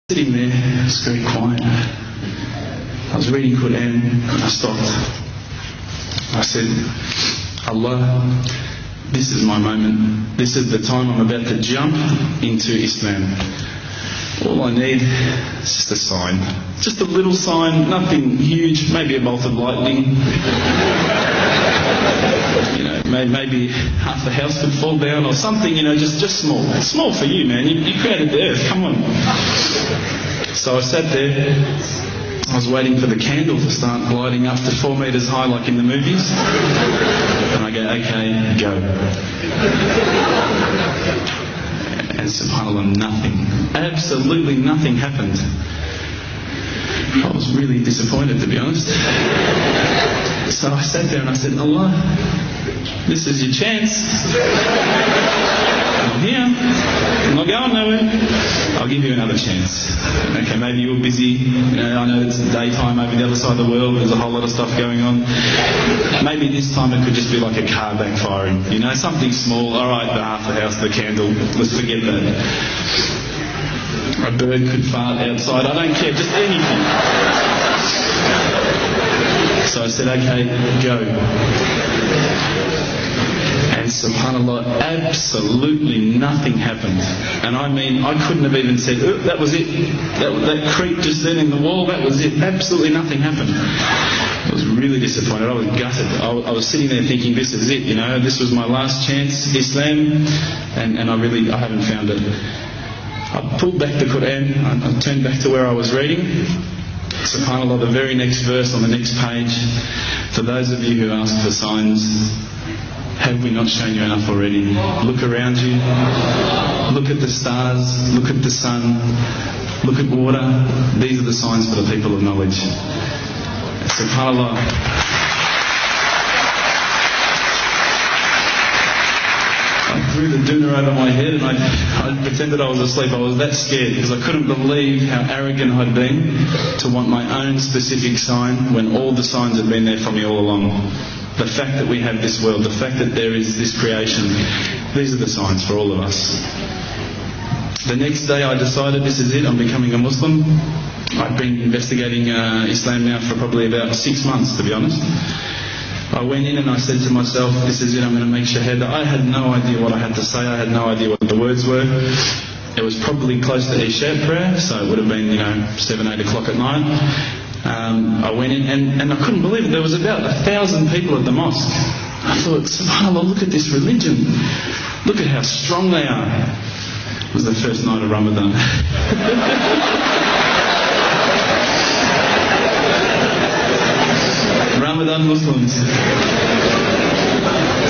Sitting there, it was very quiet. I was reading Quran and I stopped. I said, Allah, this is my moment. This is the time I'm about to jump into Islam. All I need is just a sign. Just a little sign, nothing huge, maybe a bolt of lightning. Maybe half the house could fall down or something, just small. It's small for you, man. You created the earth, come on. So I sat there, I was waiting for the candle to start gliding up to 4 metres high like in the movies. And I go, okay, go. And subhanAllah, nothing. Absolutely nothing happened. I was really disappointed, to be honest. So I sat there and I said, Allah, this is your chance. I'm here. I'm not going nowhere. I'll give you another chance. Okay, maybe you're busy. I know it's daytime over the other side of the world. There's a whole lot of stuff going on. Maybe this time it could just be like a car backfiring. Something small. All right, the half the house, the candle. Let's forget that. A bird could fart outside. I don't care. Just anything. So I said, okay, go. And subhanAllah, absolutely nothing happened. And I mean, I couldn't have even said, oh, that was it. That creep just then in the wall, that was it. Absolutely nothing happened. I was really disappointed. I was gutted. I was sitting there thinking, this is it, this was my last chance, Islam, and I haven't found it. I pulled back the Quran, I turned back to where I was reading. SubhanAllah, the very next verse on the next page, for those of you who ask for signs, have we not shown you enough already? Look around you, look at the stars, look at the sun, look at water. These are the signs for the people of knowledge. SubhanAllah. I threw the doona over my head and I pretended I was asleep. I was that scared because I couldn't believe how arrogant I'd been to want my own specific sign when all the signs had been there for me all along. The fact that we have this world, the fact that there is this creation, these are the signs for all of us. The next day I decided this is it, I'm becoming a Muslim. I've been investigating Islam now for probably about 6 months, to be honest. I went in and I said to myself, this is it, I'm going to make shahada. I had no idea what I had to say, I had no idea what the words were. It was probably close to Isha prayer, so it would have been 7, 8 o'clock at night. I went in and I couldn't believe it. There was about 1,000 people at the mosque. I thought, subhanAllah, look at this religion. Look at how strong they are. It was the first night of Ramadan. Ramadan Muslims.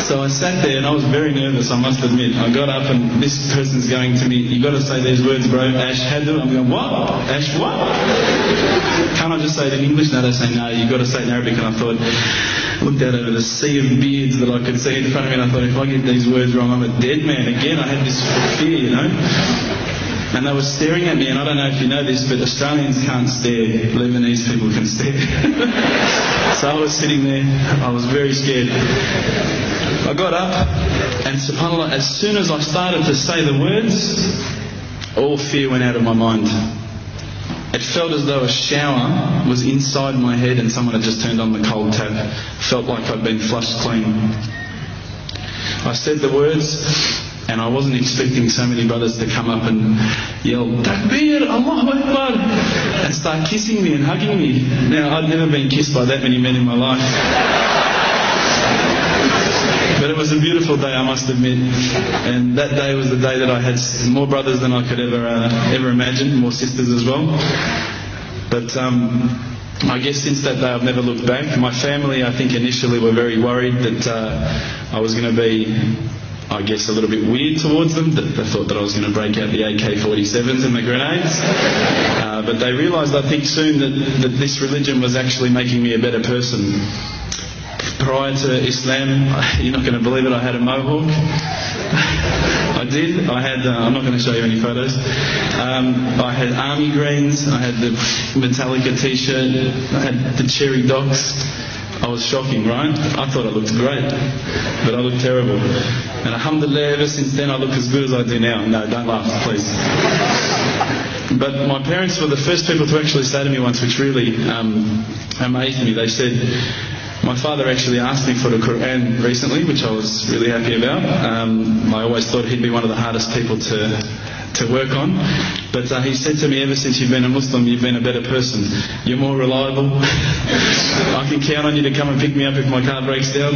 So I sat there and I was very nervous, I must admit. I got up and this person's going to me, you got to say these words, bro, ashhadu. I'm going, what? Ash what? Can't I just say it in English? No, they say, no, you got to say it in Arabic. And I thought, I looked out over the sea of beards that I could see in front of me and I thought, if I get these words wrong, I'm a dead man. Again, I had this fear, And they were staring at me, and I don't know if you know this, but Australians can't stare. Lebanese people can stare. So I was sitting there, I was very scared. I got up, and subhanAllah, as soon as I started to say the words, all fear went out of my mind. It felt as though a shower was inside my head and someone had just turned on the cold tap. Felt like I'd been flushed clean. I said the words, and I wasn't expecting so many brothers to come up and yell, Takbir, Allahu Akbar, and start kissing me and hugging me. Now, I'd never been kissed by that many men in my life. But it was a beautiful day, I must admit. And that day was the day that I had more brothers than I could ever imagine, more sisters as well. But I guess since that day I've never looked back. My family, I think initially were very worried that I was going to be, I guess, a little bit weird towards them. They thought that I was going to break out the AK-47s and the grenades. But they realised, I think, soon that this religion was actually making me a better person. Prior to Islam, you're not going to believe it, I had a mohawk. I did. I had, I'm not going to show you any photos. I had army greens, I had the Metallica t-shirt, I had the cherry docs. I was shocking, right? I thought I looked great, but I looked terrible. And alhamdulillah, ever since then I look as good as I do now. No, don't laugh, please. But my parents were the first people to actually say to me once, which really amazed me. They said, my father actually asked me for the Quran recently, which I was really happy about. I always thought he'd be one of the hardest people to work on. But he said to me, ever since you've been a Muslim, you've been a better person. You're more reliable. I can count on you to come and pick me up if my car breaks down.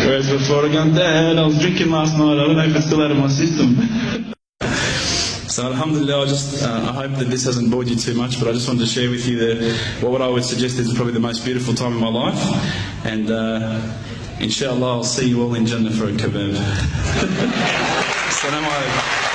Whereas before I go, Dad, I was drinking last night. I don't know if it's still out of my system. So alhamdulillah, I hope that this hasn't bored you too much, but I just wanted to share with you what I would suggest is probably the most beautiful time of my life. And inshallah, I'll see you all in Jannah for a kebab. Assalamu alaikum.